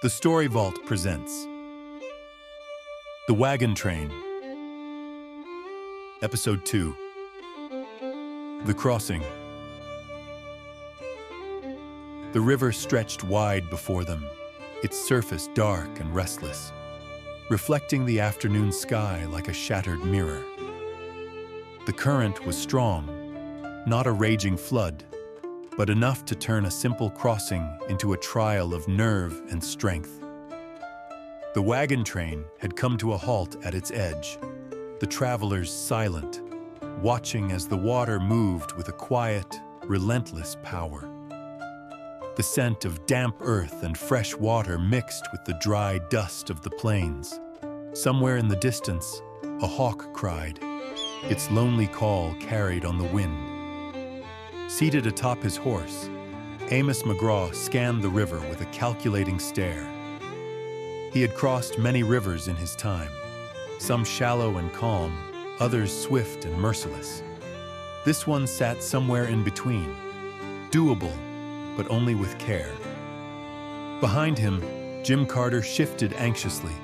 The Story Vault presents The Wagon Train, Episode 2, The Crossing. The river stretched wide before them, its surface dark and restless, reflecting the afternoon sky like a shattered mirror. The current was strong, not a raging flood, but enough to turn a simple crossing into a trial of nerve and strength. The wagon train had come to a halt at its edge, the travelers silent, watching as the water moved with a quiet, relentless power. The scent of damp earth and fresh water mixed with the dry dust of the plains. Somewhere in the distance, a hawk cried, its lonely call carried on the wind. Seated atop his horse, Amos McGraw scanned the river with a calculating stare. He had crossed many rivers in his time, some shallow and calm, others swift and merciless. This one sat somewhere in between, doable, but only with care. Behind him, Jim Carter shifted anxiously,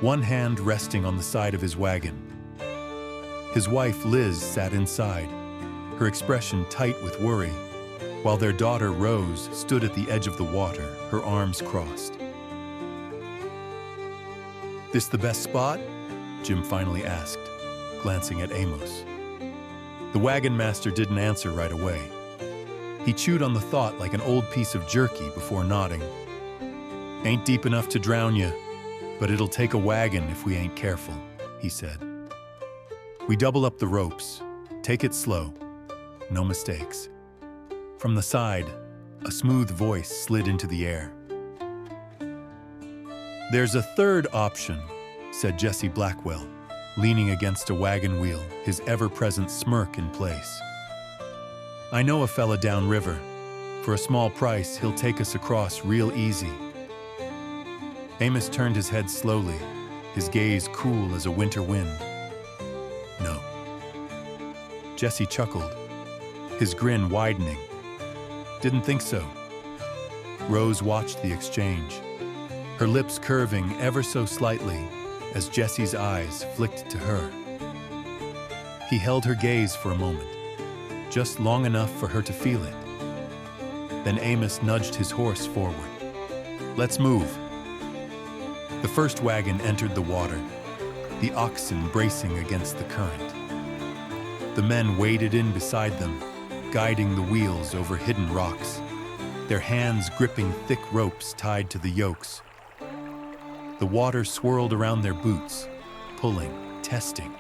one hand resting on the side of his wagon. His wife Liz sat inside, her expression tight with worry, while their daughter Rose stood at the edge of the water, her arms crossed. "This the best spot?" Jim finally asked, glancing at Amos. The wagon master didn't answer right away. He chewed on the thought like an old piece of jerky before nodding. "Ain't deep enough to drown you, but it'll take a wagon if we ain't careful," he said. "We double up the ropes. Take it slow. No mistakes." From the side, a smooth voice slid into the air. "There's a third option," said Jesse Blackwell, leaning against a wagon wheel, his ever-present smirk in place. "I know a fella downriver. For a small price, he'll take us across real easy." Amos turned his head slowly, his gaze cool as a winter wind. "No." Jesse chuckled, his grin widening. "Didn't think so." Rose watched the exchange, her lips curving ever so slightly as Jesse's eyes flicked to her. He held her gaze for a moment, just long enough for her to feel it. Then Amos nudged his horse forward. "Let's move." The first wagon entered the water, the oxen bracing against the current. The men waded in beside them, guiding the wheels over hidden rocks, their hands gripping thick ropes tied to the yokes. The water swirled around their boots, pulling, testing.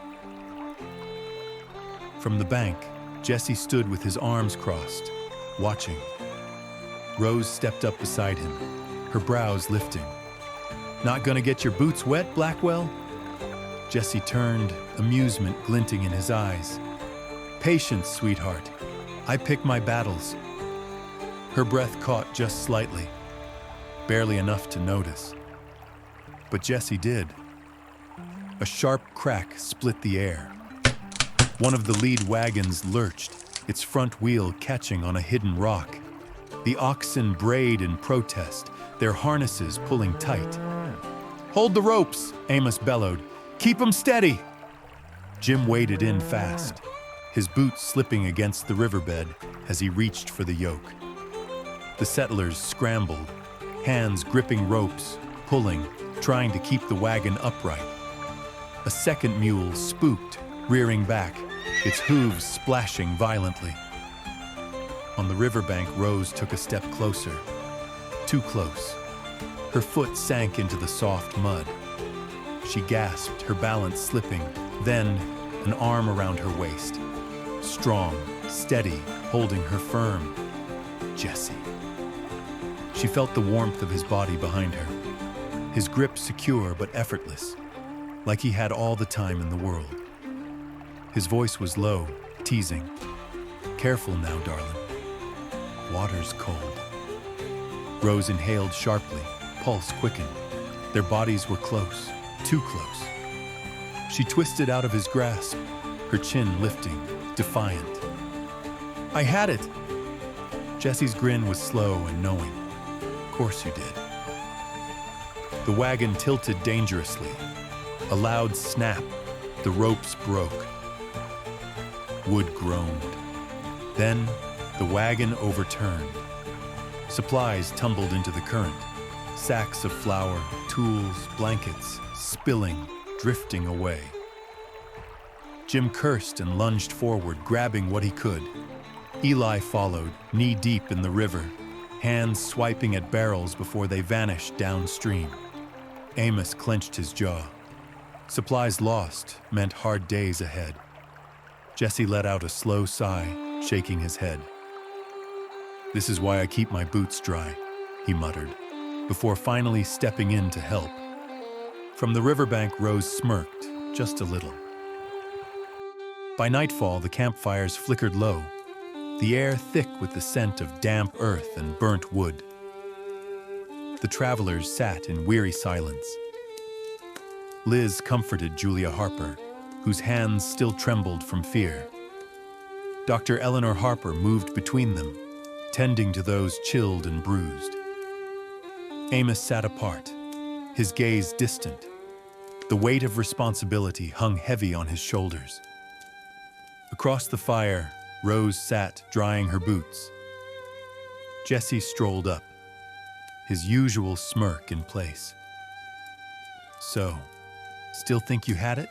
From the bank, Jesse stood with his arms crossed, watching. Rose stepped up beside him, her brows lifting. "Not gonna get your boots wet, Blackwell?" Jesse turned, amusement glinting in his eyes. "Patience, sweetheart. I pick my battles." Her breath caught just slightly, barely enough to notice. But Jesse did. A sharp crack split the air. One of the lead wagons lurched, its front wheel catching on a hidden rock. The oxen brayed in protest, their harnesses pulling tight. "Hold the ropes," Amos bellowed. "Keep 'em steady." Jim waded in fast, his boots slipping against the riverbed as he reached for the yoke. The settlers scrambled, hands gripping ropes, pulling, trying to keep the wagon upright. A second mule spooked, rearing back, its hooves splashing violently. On the riverbank, Rose took a step closer, too close. Her foot sank into the soft mud. She gasped, her balance slipping, then an arm around her waist. Strong, steady, holding her firm. Jesse. She felt the warmth of his body behind her, his grip secure but effortless, like he had all the time in the world. His voice was low, teasing. "Careful now, darling. Water's cold." Rose inhaled sharply, pulse quickened. Their bodies were close, too close. She twisted out of his grasp, her chin lifting, defiant. "I had it!" Jesse's grin was slow and knowing. "Of course you did." The wagon tilted dangerously. A loud snap. The ropes broke. Wood groaned. Then, the wagon overturned. Supplies tumbled into the current. Sacks of flour, tools, blankets, spilling, drifting away. Jim cursed and lunged forward, grabbing what he could. Eli followed, knee-deep in the river, hands swiping at barrels before they vanished downstream. Amos clenched his jaw. Supplies lost meant hard days ahead. Jesse let out a slow sigh, shaking his head. "This is why I keep my boots dry," he muttered, before finally stepping in to help. From the riverbank, Rose smirked, just a little. By nightfall, the campfires flickered low, the air thick with the scent of damp earth and burnt wood. The travelers sat in weary silence. Liz comforted Julia Harper, whose hands still trembled from fear. Dr. Eleanor Harper moved between them, tending to those chilled and bruised. Amos sat apart, his gaze distant. The weight of responsibility hung heavy on his shoulders. Across the fire, Rose sat drying her boots. Jesse strolled up, his usual smirk in place. "So, still think you had it?"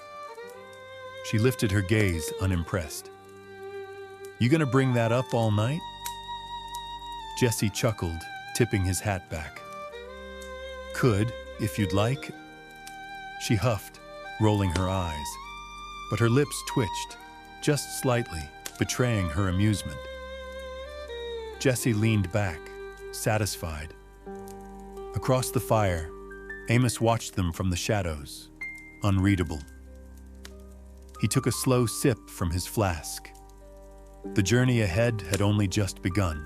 She lifted her gaze, unimpressed. "You gonna bring that up all night?" Jesse chuckled, tipping his hat back. "Could, if you'd like." She huffed, rolling her eyes, but her lips twitched, just slightly, betraying her amusement. Jesse leaned back, satisfied. Across the fire, Amos watched them from the shadows, unreadable. He took a slow sip from his flask. The journey ahead had only just begun.